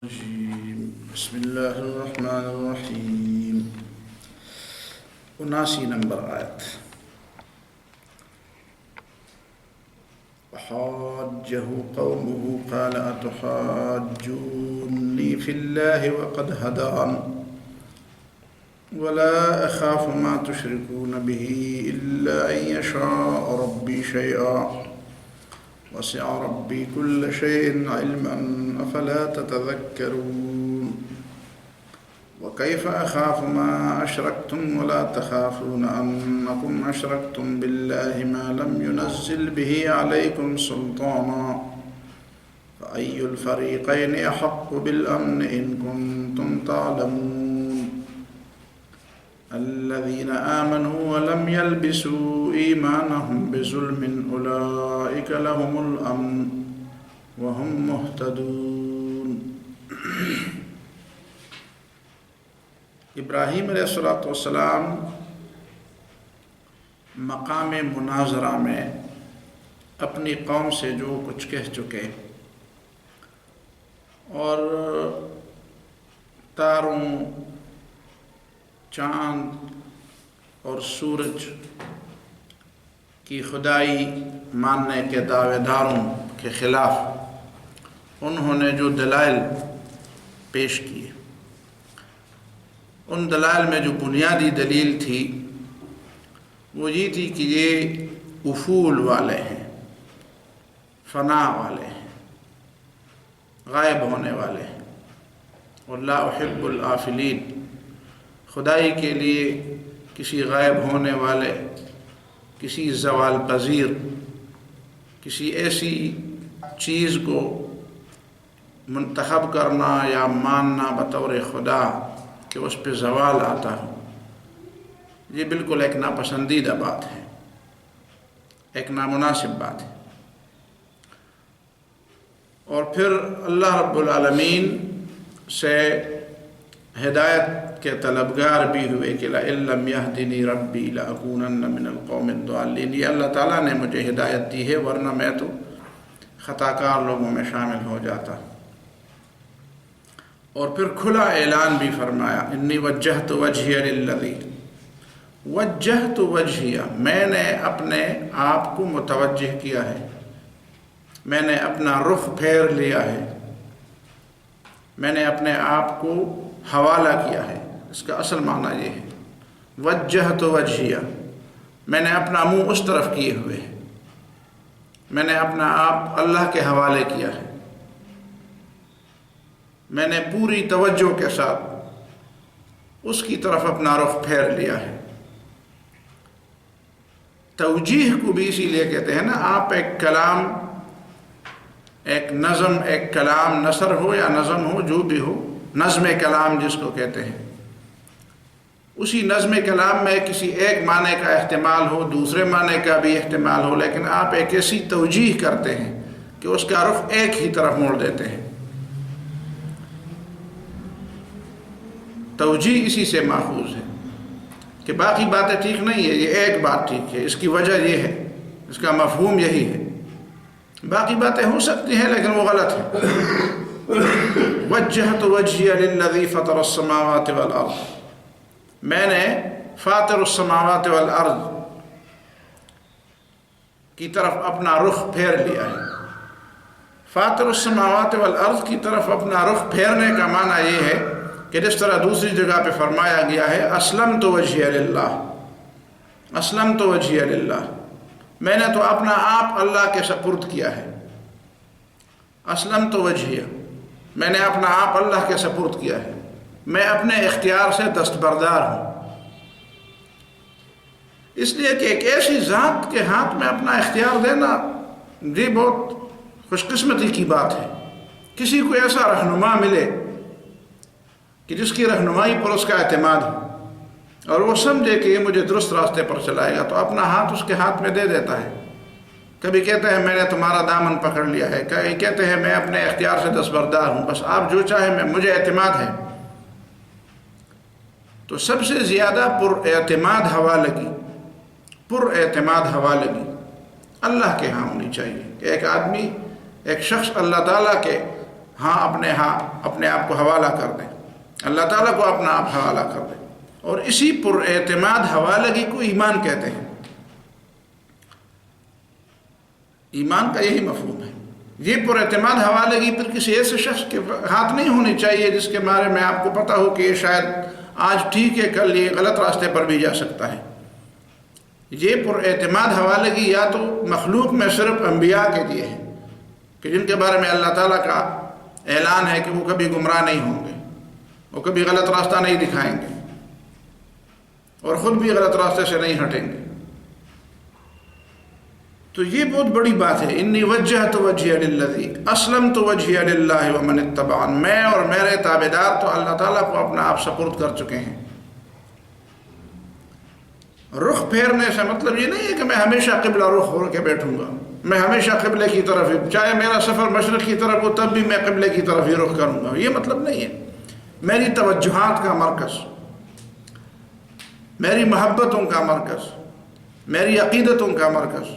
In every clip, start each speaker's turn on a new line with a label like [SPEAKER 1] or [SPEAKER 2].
[SPEAKER 1] بسم اللہ الرحمن الرحیم 79 نمبر آیت. وحاجه قومه قال أتحاجوني في الله وقد هدان ولا أخاف ما تشركون به إلا أن يشاء ربي شيئا وسع ربي كل شيء علما أفلا تتذكرون وكيف أخاف ما أشركتم ولا تخافون أنكم أشركتم بالله ما لم ينزل به عليكم سلطانا فأي الفريقين أحق بالأمن إن كنتم تعلمون الذين آمنوا ولم يلبسوا إيمانهم بظلم أولئك لهم الأمن وهم مهتدون. ابراہیم علیہ السلام مقام مناظرہ میں اپنی قوم سے جو کچھ کہہ چکے اور تاروں، چاند اور سورج کی خدائی ماننے کے دعوے داروں کے خلاف انہوں نے جو دلائل پیش کیے، ان دلائل میں جو بنیادی دلیل تھی وہ یہ تھی کہ یہ افول والے ہیں، فنا والے ہیں، غائب ہونے والے ہیں، اور لا احب الآفلین، خدائی کے لیے کسی غائب ہونے والے، کسی زوال پذیر، کسی ایسی چیز کو منتخب کرنا یا ماننا بطور خدا کہ اس پہ زوال آتا ہو، یہ بالکل ایک ناپسندیدہ بات ہے، ایک نامناسب بات ہے. اور پھر اللہ رب العالمین سے ہدایت کے طلبگار بھی ہوئے کہ لَئِن لَّمْ يَهْدِنِي رَبِّي لَأَكُونَنَّ مِنَ الْقَوْمِ الضَّالِّينَ، یہ اللہ تعالیٰ نے مجھے ہدایت دی ہے ورنہ میں تو خطا کار لوگوں میں شامل ہو جاتا. اور پھر کھلا اعلان بھی فرمایا انی وجہت وجہی للذی، وجہت وجہی، میں نے اپنے آپ کو متوجہ کیا ہے، میں نے اپنا رخ پھیر لیا ہے، میں نے اپنے آپ کو حوالہ کیا ہے. اس کا اصل معنی یہ ہے وجہت وجہی، میں نے اپنا منہ اس طرف کیے ہوئے ہے، میں نے اپنا آپ اللہ کے حوالے کیا ہے، میں نے پوری توجہ کے ساتھ اس کی طرف اپنا رخ پھیر لیا ہے. توجیہ کو بھی اسی لیے کہتے ہیں نا، آپ ایک کلام، ایک نظم، ایک کلام نثر ہو یا نظم ہو، جو بھی ہو، نظم کلام جس کو کہتے ہیں، اسی نظم کلام میں کسی ایک معنی کا احتمال ہو، دوسرے معنی کا بھی احتمال ہو، لیکن آپ ایک ایسی توجیہ کرتے ہیں کہ اس کا رخ ایک ہی طرف موڑ دیتے ہیں. توجیہ اسی سے ماخوذ ہے کہ باقی باتیں ٹھیک نہیں ہے، یہ ایک بات ٹھیک ہے، اس کی وجہ یہ ہے، اس کا مفہوم یہی ہے، باقی باتیں ہو سکتی ہیں لیکن وہ غلط ہے. وجہت وجہی للذی فطر السماوات والارض، میں نے فاطر السماوات والارض کی طرف اپنا رخ پھیر لیا ہے. فاطر السماوات والارض کی طرف اپنا رخ پھیرنے کا معنی یہ ہے کہ جس طرح دوسری جگہ پہ فرمایا گیا ہے اسلمت وجہی للہ، اسلمت وجہی للہ، میں نے تو اپنا آپ اللہ کے سپرد کیا ہے. اسلمت وجہی، میں نے اپنا آپ اللہ کے سپرد کیا ہے، میں اپنے اختیار سے دستبردار ہوں. اس لیے کہ ایک ایسی ذات کے ہاتھ میں اپنا اختیار دینا یہ بہت خوش قسمتی کی بات ہے. کسی کو ایسا رہنما ملے کہ جس کی رہنمائی پر اس کا اعتماد ہو اور وہ سمجھے کہ یہ مجھے درست راستے پر چلائے گا، تو اپنا ہاتھ اس کے ہاتھ میں دے دیتا ہے. کبھی کہتے ہیں میں نے تمہارا دامن پکڑ لیا ہے، کبھی کہتے ہیں میں اپنے اختیار سے دستبردار ہوں، بس آپ جو چاہیں مجھے اعتماد ہے. تو سب سے زیادہ پر اعتماد حوالگی اللہ کے ہاں ہونی چاہیے کہ ایک آدمی، ایک شخص اللہ تعالیٰ کے ہاں اپنے آپ کو حوالہ کر دیں، اللہ تعالیٰ کو اپنا آپ حوالہ کر دیں، اور اسی پر اعتماد حوالگی کو ایمان کہتے ہیں۔ ایمان کا یہی مفہوم ہے۔ یہ پر اعتماد حوالگی پھر کسی ایسے شخص کے ہاتھ نہیں ہونی چاہیے جس کے بارے میں آپ کو پتہ ہو کہ یہ شاید آج ٹھیک ہے، کل یہ غلط راستے پر بھی جا سکتا ہے۔ یہ پر اعتماد حوالگی یا تو مخلوق میں صرف انبیاء کے لیے ہے کہ جن کے بارے میں اللہ تعالیٰ کا اعلان ہے کہ وہ کبھی گمراہ نہیں ہوں گے، وہ کبھی غلط راستہ نہیں دکھائیں گے اور خود بھی غلط راستے سے نہیں ہٹیں گے۔ تو یہ بہت بڑی بات ہے، انی وجہت وجہی للذی اسلمت وجہی للہ ومن اتبعن، میں اور میرے تابعدار تو اللہ تعالیٰ کو اپنا آپ سپرد کر چکے ہیں۔ رخ پھیرنے سے مطلب یہ نہیں ہے کہ میں ہمیشہ قبلہ رخ ہو کے بیٹھوں گا، میں ہمیشہ قبلے کی طرف ہی، چاہے میرا سفر مشرق کی طرف ہو تب بھی میں قبلے کی طرف ہی رخ کروں گا، یہ مطلب نہیں ہے۔ میری توجہات کا مرکز، میری محبتوں کا مرکز، میری عقیدتوں کا مرکز،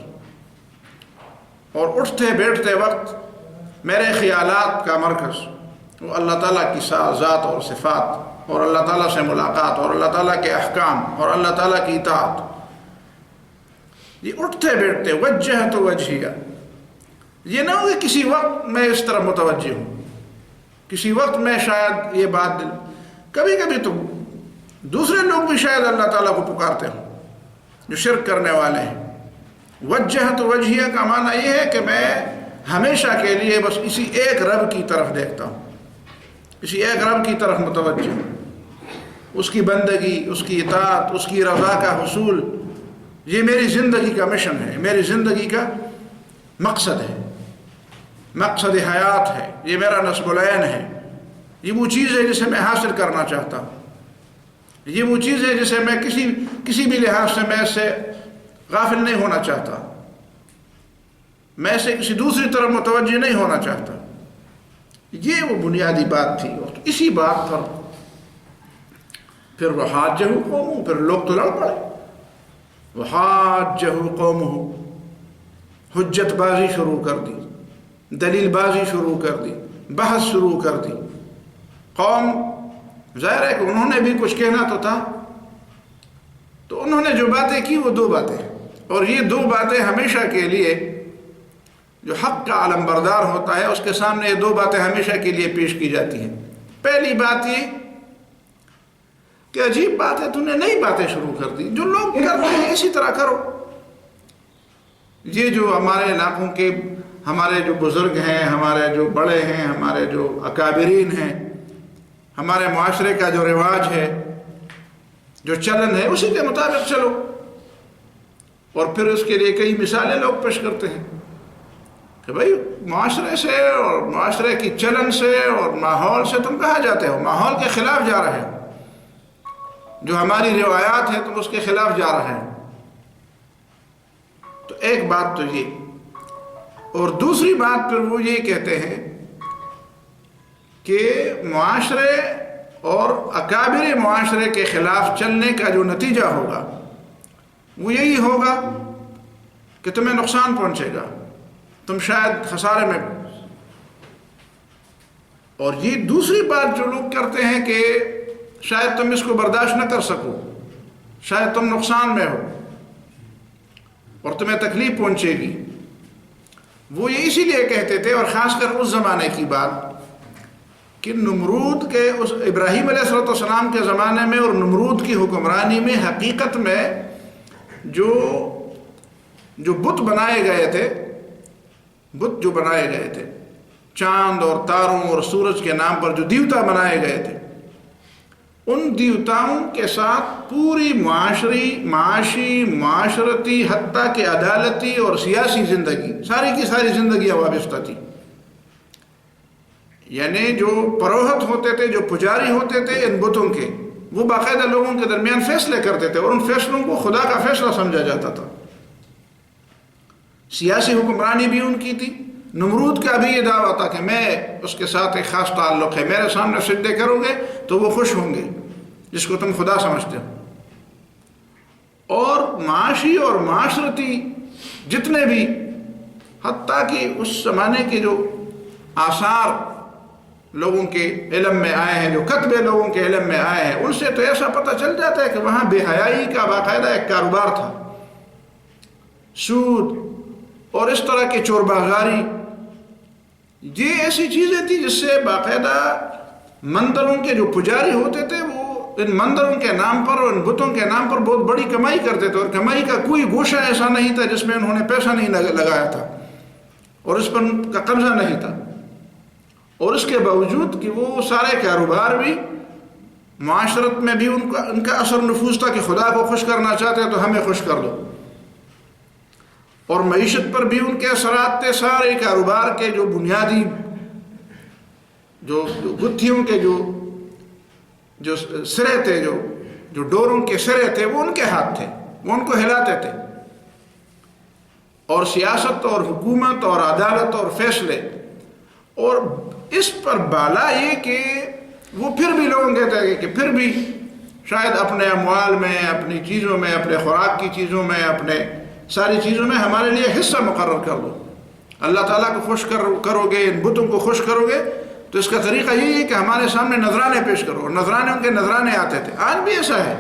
[SPEAKER 1] اور اٹھتے بیٹھتے وقت میرے خیالات کا مرکز وہ اللہ تعالیٰ کی ذات اور صفات اور اللہ تعالیٰ سے ملاقات اور اللہ تعالیٰ کے احکام اور اللہ تعالیٰ کی اطاعت۔ یہ اٹھتے بیٹھتے وجہت وجہیہ، یہ نہ ہو کہ کسی وقت میں اس طرف متوجہ ہوں، کسی وقت میں شاید یہ بات کبھی کبھی تو دوسرے لوگ بھی شاید اللہ تعالیٰ کو پکارتے ہوں جو شرک کرنے والے ہیں۔ وجہت وجہیہ کا معنی یہ ہے کہ میں ہمیشہ کے لیے بس اسی ایک رب کی طرف دیکھتا ہوں، اسی ایک رب کی طرف متوجہ ہوں، اس کی بندگی، اس کی اطاعت، اس کی رضا کا حصول، یہ میری زندگی کا مشن ہے، میری زندگی کا مقصد ہے، مقصد حیات ہے، یہ میرا نصب العین ہے، یہ وہ چیز ہے جسے میں حاصل کرنا چاہتا ہوں، یہ وہ چیز ہے جسے میں کسی بھی لحاظ سے میں اس سے غافل نہیں ہونا چاہتا، میں اسے کسی دوسری طرف متوجہ نہیں ہونا چاہتا۔ یہ وہ بنیادی بات تھی، اور اسی بات پر پھر وحاجہ قومہ، پھر لوگ تو لڑ پڑے، وحاجہ قومہ، حجت بازی شروع کر دی، دلیل بازی شروع کر دی، بحث شروع کر دی۔ قوم ظاہر ہے کہ انہوں نے بھی کچھ کہنا تو تھا، تو انہوں نے جو باتیں کی وہ دو باتیں، اور یہ دو باتیں ہمیشہ کے لیے جو حق کا علم بردار ہوتا ہے اس کے سامنے یہ دو باتیں ہمیشہ کے لیے پیش کی جاتی ہیں۔ پہلی بات یہ کہ عجیب بات ہے، تم نے نئی باتیں شروع کر دی، جو لوگ کرتے ہیں اسی طرح کرو۔ یہ جو ہمارے علاقوں کے ہمارے جو بزرگ ہیں، ہمارے جو بڑے ہیں، ہمارے جو اکابرین ہیں، ہمارے معاشرے کا جو رواج ہے، جو چلن ہے، اسی کے مطابق چلو، اور پھر اس کے لیے کئی مثالیں لوگ پیش کرتے ہیں کہ بھائی معاشرے سے اور معاشرے کی چلن سے اور ماحول سے تم کہاں جاتے ہو، ماحول کے خلاف جا رہے ہو، جو ہماری روایات ہیں تم اس کے خلاف جا رہے ہیں۔ تو ایک بات تو یہ، اور دوسری بات پھر وہ یہ کہتے ہیں کہ معاشرے اور اکابر معاشرے کے خلاف چلنے کا جو نتیجہ ہوگا وہ یہی ہوگا کہ تمہیں نقصان پہنچے گا، تم شاید خسارے میں۔ اور یہ دوسری بات جو لوگ کرتے ہیں کہ شاید تم اس کو برداشت نہ کر سکو، شاید تم نقصان میں ہو اور تمہیں تکلیف پہنچے گی، وہ یہ اسی لیے کہتے تھے، اور خاص کر اس زمانے کی بات کہ نمرود کے اس ابراہیم علیہ السلام کے زمانے میں اور نمرود کی حکمرانی میں حقیقت میں جو بت بنائے گئے تھے، بت جو بنائے گئے تھے، چاند اور تاروں اور سورج کے نام پر جو دیوتا بنائے گئے تھے، ان دیوتاؤں کے ساتھ پوری معاشی معاشرتی حتیٰ کہ عدالتی اور سیاسی زندگی، ساری کی ساری زندگیاں وابستہ تھی۔ یعنی جو پروہت ہوتے تھے، جو پجاری ہوتے تھے ان بتوں کے، وہ باقاعدہ لوگوں کے درمیان فیصلے کرتے تھے اور ان فیصلوں کو خدا کا فیصلہ سمجھا جاتا تھا۔ سیاسی حکمرانی بھی ان کی تھی۔ نمرود کا بھی یہ دعویٰ تھا کہ میں اس کے ساتھ ایک خاص تعلق ہے، میرے سامنے سجدے کرو گے تو وہ خوش ہوں گے جس کو تم خدا سمجھتے ہو۔ اور معاشی اور معاشرتی جتنے بھی، حتیٰ کہ اس زمانے کے جو آثار لوگوں کے علم میں آئے ہیں، جو کتبے لوگوں کے علم میں آئے ہیں، ان سے تو ایسا پتہ چل جاتا ہے کہ وہاں بے حیائی کا باقاعدہ ایک کاروبار تھا، سود اور اس طرح کی چور بازاری، یہ ایسی چیزیں تھیں جس سے باقاعدہ مندروں کے جو پجاری ہوتے تھے وہ ان مندروں کے نام پر اور ان بتوں کے نام پر بہت بڑی کمائی کرتے تھے، اور کمائی کا کوئی گوشہ ایسا نہیں تھا جس میں انہوں نے پیسہ نہیں لگایا تھا اور اس پر ان کا قبضہ نہیں تھا. اور اس کے باوجود کہ وہ سارے کاروبار بھی معاشرت میں بھی ان کا اثر نفوذ تھا کہ خدا کو خوش کرنا چاہتے ہیں تو ہمیں خوش کر دو، اور معیشت پر بھی ان کے اثرات تھے. سارے کاروبار کے جو بنیادی جو گتھیوں کے جو سرے تھے، جو ڈوروں کے سرے تھے، وہ ان کے ہاتھ تھے، وہ ان کو ہلاتے تھے. اور سیاست اور حکومت اور عدالت اور فیصلے، اور اس پر بالا یہ کہ وہ پھر بھی لوگوں کہتے ہیں کہ پھر بھی شاید اپنے اموال میں، اپنی چیزوں میں، اپنے خوراک کی چیزوں میں، اپنے ساری چیزوں میں ہمارے لیے حصہ مقرر کر دو. اللہ تعالیٰ کو خوش کرو گے، ان بتوں کو خوش کرو گے تو اس کا طریقہ یہی ہے کہ ہمارے سامنے نذرانے پیش کرو، اور نذرانے ان کے نذرانے آتے تھے. آج بھی ایسا ہے.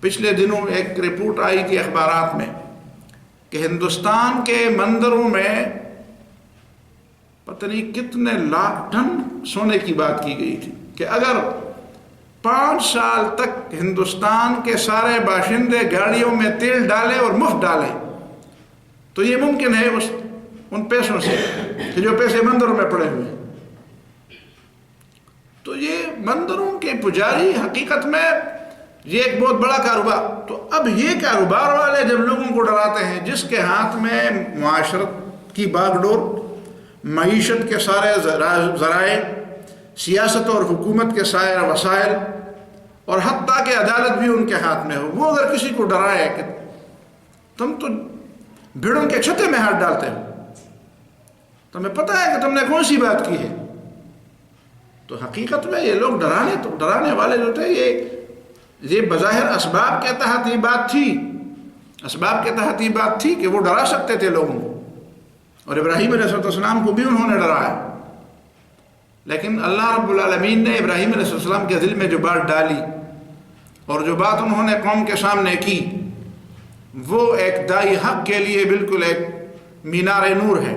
[SPEAKER 1] پچھلے دنوں ایک رپورٹ آئی تھی اخبارات میں کہ ہندوستان کے مندروں میں پتہ نہیں کتنے لاکھ ٹن سونے کی بات کی گئی تھی کہ اگر 5 سال تک ہندوستان کے سارے باشندے گاڑیوں میں تیل ڈالیں اور مفت ڈالیں تو یہ ممکن ہے ان پیسوں سے کہ جو پیسے مندروں میں پڑے ہوئے ہیں. تو یہ مندروں کے پجاری حقیقت میں یہ ایک بہت بڑا کاروبار. تو اب یہ کاروبار والے جب لوگوں کو ڈراتے ہیں، جس کے ہاتھ میں معاشرت کی باغ ڈور، معیشت کے سارے ذرائع، سیاست اور حکومت کے سارے وسائل، اور حتیٰ کہ عدالت بھی ان کے ہاتھ میں ہو، وہ اگر کسی کو ڈرائے کہ تم تو بھیڑوں کے چھتے میں ہاتھ ڈالتے ہو، تمہیں پتہ ہے کہ تم نے کون سی بات کی ہے، تو حقیقت میں یہ لوگ ڈرانے والے جو تھے یہ بظاہر اسباب کے تحت یہ بات تھی کہ وہ ڈرا سکتے تھے لوگوں کو. اور ابراہیم علیہ السلام کو بھی انہوں نے ڈرایا، لیکن اللہ رب العالمین نے ابراہیم علیہ السلام کے دل میں جو بات ڈالی اور جو بات انہوں نے قوم کے سامنے کی، وہ ایک دائی حق کے لیے بالکل ایک مینار نور ہے.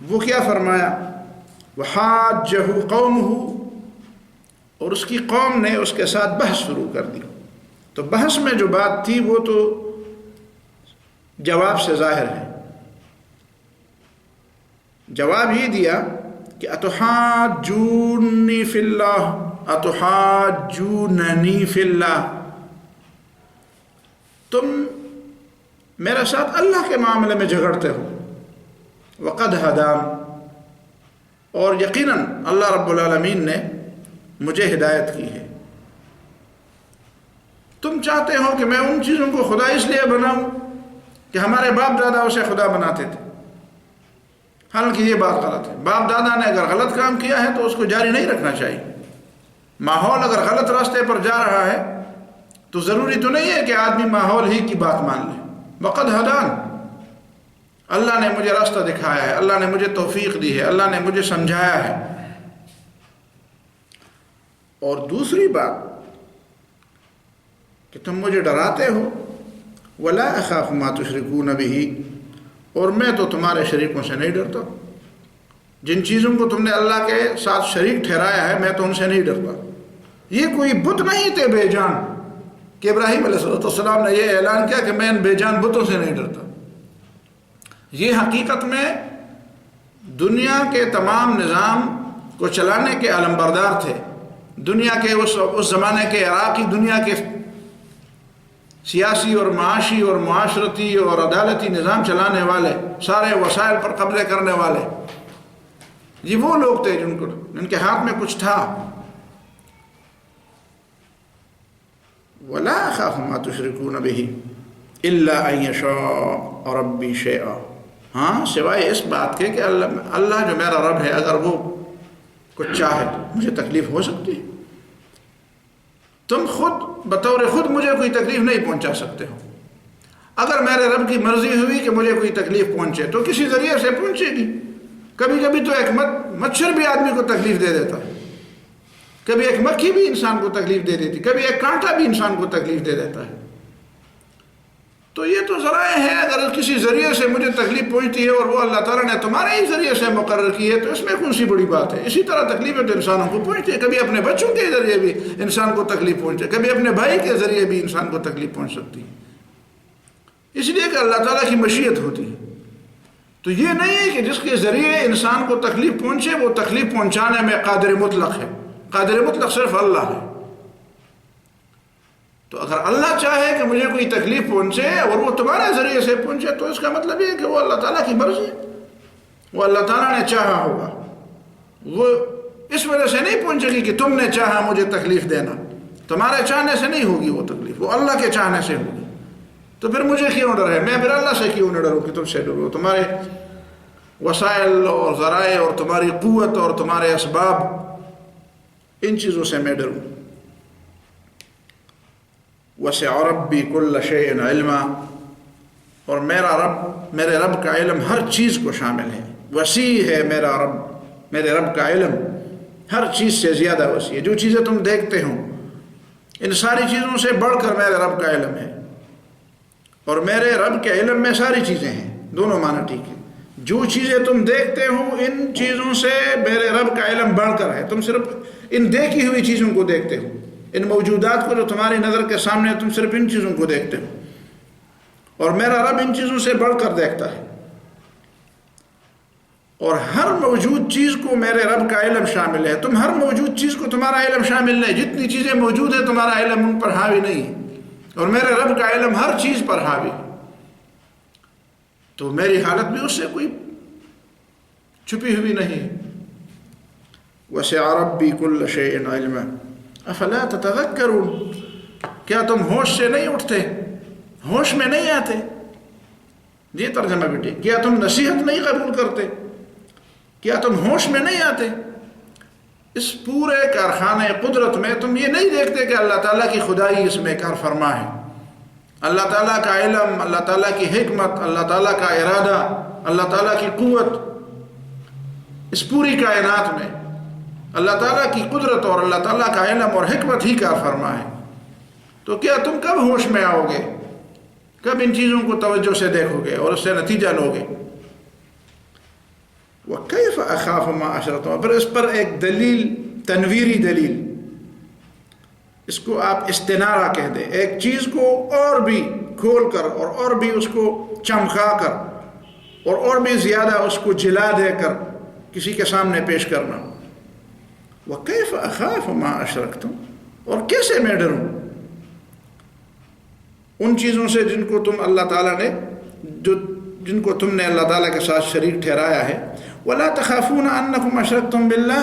[SPEAKER 1] وہ کیا فرمایا؟ وَحَاجَّهُ قَوْمُهُ، اور اس کی قوم نے اس کے ساتھ بحث شروع کر دی. تو بحث میں جو بات تھی وہ تو جواب سے ظاہر ہے. جواب یہ دیا کہ اتحاجونی فی اللہ اتحاجوننی فی اللہ، تم میرے ساتھ اللہ کے معاملے میں جھگڑتے ہو. وقد ہدان، اور یقیناً اللہ رب العالمین نے مجھے ہدایت کی ہے. تم چاہتے ہو کہ میں ان چیزوں کو خدا اس لیے بناؤں کہ ہمارے باپ دادا اسے خدا بناتے تھے. حالانکہ یہ بات غلط ہے. باپ دادا نے اگر غلط کام کیا ہے تو اس کو جاری نہیں رکھنا چاہیے. ماحول اگر غلط راستے پر جا رہا ہے تو ضروری تو نہیں ہے کہ آدمی ماحول ہی کی بات مان لے. وقد ہدان، اللہ نے مجھے راستہ دکھایا ہے، اللہ نے مجھے توفیق دی ہے، اللہ نے مجھے سمجھایا ہے. اور دوسری بات کہ تم مجھے ڈراتے ہو، ولا اخاف ما تشركون به، اور میں تو تمہارے شریکوں سے نہیں ڈرتا. جن چیزوں کو تم نے اللہ کے ساتھ شریک ٹھہرایا ہے میں تو ان سے نہیں ڈرتا. یہ کوئی بت نہیں تھے بے جان کہ ابراہیم علیہ السلام نے یہ اعلان کیا کہ میں ان بے جان بتوں سے نہیں ڈرتا. یہ حقیقت میں دنیا کے تمام نظام کو چلانے کے علمبردار تھے. دنیا کے اس زمانے کے عراقی دنیا کے سیاسی اور معاشی اور معاشرتی اور عدالتی نظام چلانے والے، سارے وسائل پر قبضے کرنے والے، یہ وہ لوگ تھے جن کے ہاتھ میں کچھ تھا. وَلَا أَخَافُ مَا تُشْرِكُونَ بِهِ إِلَّا أَن يَشَاءَ رَبِّي شَيْئًا، ہاں سوائے اس بات کے کہ اللہ جو میرا رب ہے اگر وہ کچھ چاہے تو مجھے تکلیف ہو سکتی ہے. تم خود بطور خود مجھے کوئی تکلیف نہیں پہنچا سکتے ہو. اگر میرے رب کی مرضی ہوئی کہ مجھے کوئی تکلیف پہنچے تو کسی ذریعے سے پہنچے گی. کبھی کبھی تو ایک مچھر بھی آدمی کو تکلیف دے دیتا ہے، کبھی ایک مکھی بھی انسان کو تکلیف دے دیتی، کبھی ایک کانٹا بھی انسان کو تکلیف دے دیتا ہے۔ تو یہ تو ذرائع ہیں، اگر کسی ذریعے سے مجھے تکلیف پہنچتی ہے اور وہ اللہ تعالیٰ نے تمہارے ہی ذریعے سے مقرر کی ہے، تو اس میں کون سی بڑی بات ہے؟ اسی طرح تکلیفیں تو انسانوں کو پہنچتی ہے، کبھی اپنے بچوں کے ذریعے بھی انسان کو تکلیف پہنچے، کبھی اپنے بھائی کے ذریعے بھی انسان کو تکلیف پہنچ سکتی ہے، اس لیے کہ اللہ تعالیٰ کی مشیت ہوتی ہے۔ تو یہ نہیں ہے کہ جس کے ذریعے انسان کو تکلیف پہنچے وہ تکلیف پہنچانے میں قادر مطلق ہے، قادر مطلق صرف اللہ ہے۔ تو اگر اللہ چاہے کہ مجھے کوئی تکلیف پہنچے اور وہ تمہارے ذریعے سے پہنچے، تو اس کا مطلب یہ ہے کہ وہ اللہ تعالیٰ کی مرضی ہے، وہ اللہ تعالیٰ نے چاہا ہوگا، وہ اس وجہ سے نہیں پہنچے گی کہ تم نے چاہا مجھے تکلیف دینا، تمہارے چاہنے سے نہیں ہوگی وہ تکلیف، وہ اللہ کے چاہنے سے ہوگی۔ تو پھر مجھے کیوں ڈر ہے؟ میں پھر اللہ سے کیوں نہ ڈروں کہ تم سے ڈرو؟ تمہارے وسائل اور ذرائع اور تمہاری قوت اور تمہارے اسباب، ان چیزوں سے میں ڈروں۔ وسع ربی کل شیء علما، اور میرے رب کا علم ہر چیز کو شامل ہے، وسیع ہے میرے رب کا علم ہر چیز سے زیادہ وسیع ہے۔ جو چیزیں تم دیکھتے ہو ان ساری چیزوں سے بڑھ کر میرے رب کا علم ہے، اور میرے رب کے علم میں ساری چیزیں ہیں، دونوں معنی ٹھیک ہے۔ جو چیزیں تم دیکھتے ہو ان چیزوں سے میرے رب کا علم بڑھ کر ہے، تم صرف ان دیکھی ہوئی چیزوں کو دیکھتے ہو، ان موجودات کو جو تمہاری نظر کے سامنے ہے، تم صرف ان چیزوں کو دیکھتے ہو، اور میرا رب ان چیزوں سے بڑھ کر دیکھتا ہے، اور ہر موجود چیز کو میرے رب کا علم شامل ہے۔ تم ہر موجود چیز کو تمہارا علم شامل نہیں، جتنی چیزیں موجود ہیں تمہارا علم ان پر حاوی نہیں ہے، اور میرے رب کا علم ہر چیز پر حاوی ہے۔ تو میری حالت بھی اس سے کوئی چھپی ہوئی نہیں۔ وسع ربی کل شیء علما افلا تتذکرون، کیا تم ہوش سے نہیں اٹھتے، ہوش میں نہیں آتے؟ یہ ترجمہ بھی ٹھیک، کیا تم نصیحت نہیں قبول کرتے، کیا تم ہوش میں نہیں آتے؟ اس پورے کارخانے قدرت میں تم یہ نہیں دیکھتے کہ اللہ تعالیٰ کی خدائی اس میں کار فرما ہے، اللہ تعالیٰ کا علم، اللہ تعالیٰ کی حکمت، اللہ تعالیٰ کا ارادہ، اللہ تعالیٰ کی قوت، اس پوری کائنات میں اللہ تعالیٰ کی قدرت اور اللہ تعالیٰ کا علم اور حکمت ہی کار فرما ہے۔ تو کیا تم کب ہوش میں آؤ گے، کب ان چیزوں کو توجہ سے دیکھو گے اور اس سے نتیجہ لو گے؟ وَكَيْفَ أَخَافُ مَا أَشْرَكْتُمْ، پھر اس پر ایک دلیل، تنویری دلیل، اس کو آپ استنارہ کہہ دیں، ایک چیز کو اور بھی کھول کر اور بھی اس کو چمکا کر اور بھی زیادہ اس کو جلا دے کر کسی کے سامنے پیش کرنا۔ وَكَيْفَ أَخَافُ مَا أَشْرَكْتُمْ، اور کیسے میں ڈروں ان چیزوں سے جن کو تم اللہ تعالیٰ نے جن کو تم نے اللہ تعالیٰ کے ساتھ شریک ٹھہرایا ہے۔ وَلَا تَخَافُونَ أَنَّكُمْ أَشْرَكْتُمْ بِاللَّهِ،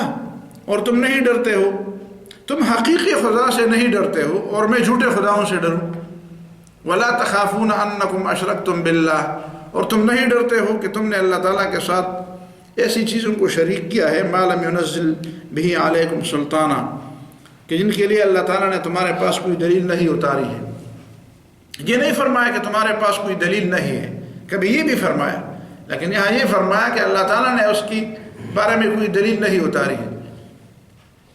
[SPEAKER 1] اور تم نہیں ڈرتے ہو، تم حقیقی خدا سے نہیں ڈرتے ہو اور میں جھوٹے خداؤں سے ڈروں۔ وَلَا تَخَافُونَ أَنَّكُمْ أَشْرَكْتُمْ بِاللَّهِ، اور تم نہیں ڈرتے ہو کہ تم نے اللہ تعالیٰ کے ساتھ ایسی چیزوں کو شریک کیا ہے مَا لَمْ يُنَزِّلْ بِهِ عَلَيْكُمْ سُلْطَانًا، کہ جن کے لیے اللہ تعالیٰ نے تمہارے پاس کوئی دلیل نہیں اتاری ہے۔ یہ نہیں فرمایا کہ تمہارے پاس کوئی دلیل نہیں ہے، کبھی یہ بھی فرمایا، لیکن یہاں یہ فرمایا کہ اللہ تعالیٰ نے اس کی بارے میں کوئی دلیل نہیں اتاری ہے۔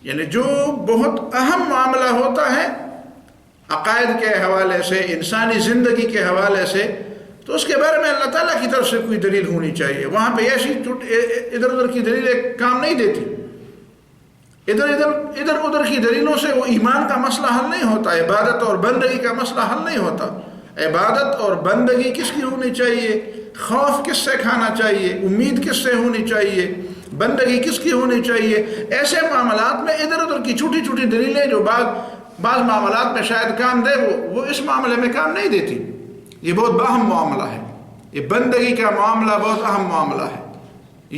[SPEAKER 1] یعنی جو بہت اہم معاملہ ہوتا ہے عقائد کے حوالے سے، انسانی زندگی کے حوالے سے، تو اس کے بارے میں اللہ تعالیٰ کی طرف سے کوئی دلیل ہونی چاہیے۔ وہاں پہ ایسی ادھر ادھر کی دلیلیں کام نہیں دیتی، ادھر ادھر کی دلیلوں سے وہ ایمان کا مسئلہ حل نہیں ہوتا، عبادت اور بندگی کا مسئلہ حل نہیں ہوتا۔ عبادت اور بندگی کس کی ہونی چاہیے، خوف کس سے کھانا چاہیے، امید کس سے ہونی چاہیے، بندگی کس کی ہونی چاہیے، ایسے معاملات میں ادھر ادھر کی چھوٹی چھوٹی دلیلیں جو بعض معاملات میں شاید کام دے وہ اس معاملے میں کام نہیں دیتی۔ یہ بہت اہم معاملہ ہے، یہ بندگی کا معاملہ بہت اہم معاملہ ہے،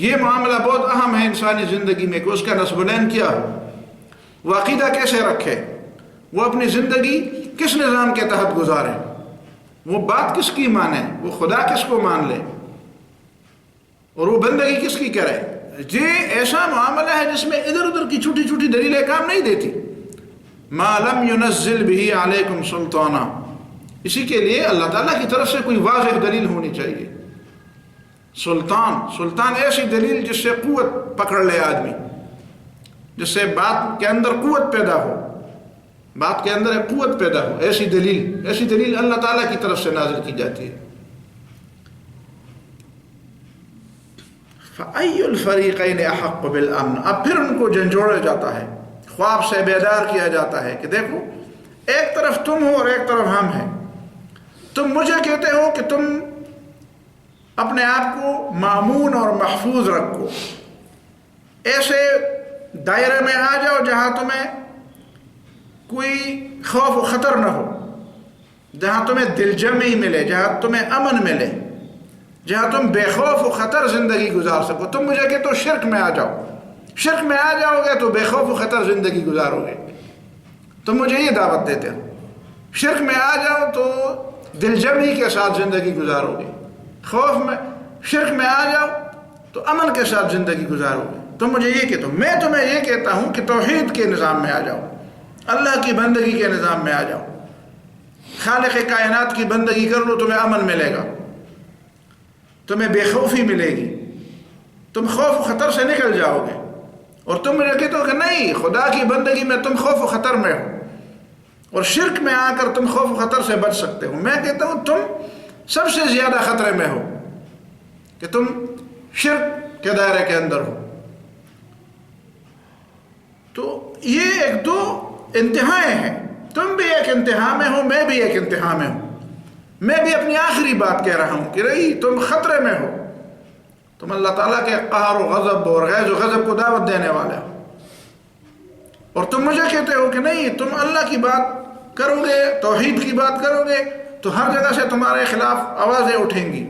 [SPEAKER 1] یہ معاملہ بہت اہم ہے انسانی زندگی میں کہ اس کا نصب العین کیا ہو، وہ عقیدہ کیسے رکھے، وہ اپنی زندگی کس نظام کے تحت گزارے، وہ بات کس کی مانے، وہ خدا کس کو مان لے، اور وہ بندگی کس کی کرے۔ یہ ایسا معاملہ ہے جس میں ادھر ادھر کی چھوٹی چھوٹی دلیلیں کام نہیں دیتی۔ ما لم ينزل به علیکم سلطانا، اسی کے لیے اللہ تعالیٰ کی طرف سے کوئی واضح دلیل ہونی چاہیے۔ سلطان ایسی دلیل جس سے قوت پکڑ لے آدمی، جس سے بات کے اندر قوت پیدا ہو، بات کے اندر ایک قوت پیدا ہو، ایسی دلیل اللہ تعالیٰ کی طرف سے نازل کی جاتی ہے۔ فَأَيُّ الْفَرِيقَيْنِ أَحَقُّ بِالْأَمْنِ، اب پھر ان کو جھنجھوڑا جاتا ہے، خواب سے بیدار کیا جاتا ہے کہ دیکھو ایک طرف تم ہو اور ایک طرف ہم ہیں۔ تم مجھے کہتے ہو کہ تم اپنے آپ کو مامون اور محفوظ رکھو، ایسے دائرے میں آ جاؤ جہاں تمہیں کوئی خوف و خطر نہ ہو، جہاں تمہیں دل جمعی ملے، جہاں تمہیں امن ملے، جہاں تم بے خوف و خطر زندگی گزار سکو۔ تم مجھے کہ تو شرک میں آ جاؤ، شرک میں آ جاؤ گے تو بے خوف و خطر زندگی گزارو گے۔ تم مجھے یہ دعوت دیتے ہو، شرک میں آ جاؤ تو دل جمعی کے ساتھ زندگی گزارو گے، شرک میں آ جاؤ تو امن کے ساتھ زندگی گزارو گے۔ تم مجھے یہ کہتے ہو، میں تمہیں یہ کہتا ہوں کہ توحید کے نظام میں آ جاؤ، اللہ کی بندگی کے نظام میں آ جاؤ، خالق کائنات کی بندگی کر لو، تمہیں امن ملے گا، تمہیں بے خوفی ملے گی، تم خوف و خطر سے نکل جاؤ گے۔ اور تم مجھے کہتے ہو کہ نہیں، خدا کی بندگی میں تم خوف و خطر میں ہو، اور شرک میں آ کر تم خوف و خطر سے بچ سکتے ہو۔ میں کہتا ہوں تم سب سے زیادہ خطرے میں ہو کہ تم شرک کے دائرے کے اندر ہو۔ تو یہ ایک دو انتہائیں ہیں، تم بھی ایک انتہا میں ہو، میں بھی ایک انتہا میں ہوں۔ میں بھی اپنی آخری بات کہہ رہا ہوں کہ نہیں، تم خطرے میں ہو، تم اللہ تعالیٰ کے قہر و غضب اور غیظ و غضب کو دعوت دینے والے ہو، اور تم مجھے کہتے ہو کہ نہیں، تم اللہ کی بات کرو گے، توحید کی بات کرو گے تو ہر جگہ سے تمہارے خلاف آوازیں اٹھیں گی،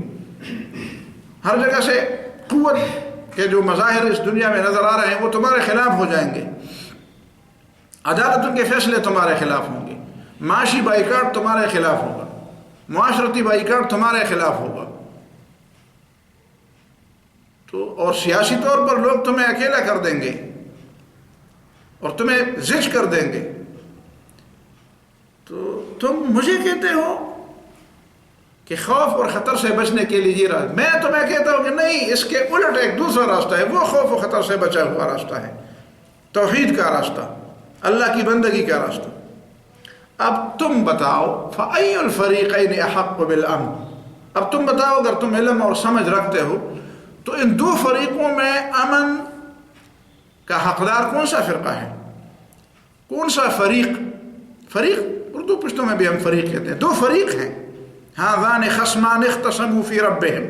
[SPEAKER 1] ہر جگہ سے قوت کے جو مظاہر اس دنیا میں نظر آ رہے ہیں وہ تمہارے خلاف ہو جائیں گے، عدالتوں کے فیصلے تمہارے خلاف ہوں گے، معاشی بائیکاٹ تمہارے خلاف ہوگا، معاشرتی بائیکاٹ تمہارے خلاف ہوگا، تو اور سیاسی طور پر لوگ تمہیں اکیلا کر دیں گے اور تمہیں زج کر دیں گے۔ تو تم مجھے کہتے ہو کہ خوف اور خطر سے بچنے کے لیے یہ راستہ، میں تمہیں کہتا ہوں کہ نہیں، اس کے الٹ ایک دوسرا راستہ ہے، وہ خوف و خطر سے بچا ہوا راستہ ہے، توحید کا راستہ، اللہ کی بندگی کا راستہ۔ اب تم بتاؤ، فَأَيُّ الْفَرِيقَيْنِ أَحَقُّ بِالْأَمْنِ، اب تم بتاؤ اگر تم علم اور سمجھ رکھتے ہو تو ان دو فریقوں میں امن کا حقدار کون سا فرقہ ہے، کون سا فریق اردو پشتوں میں بھی ہم فریق کہتے ہیں، دو فریق ہیں، هَذَانِ خَصْمَانِ اخْتَصَمُوا فِي رَبِّهِمْ،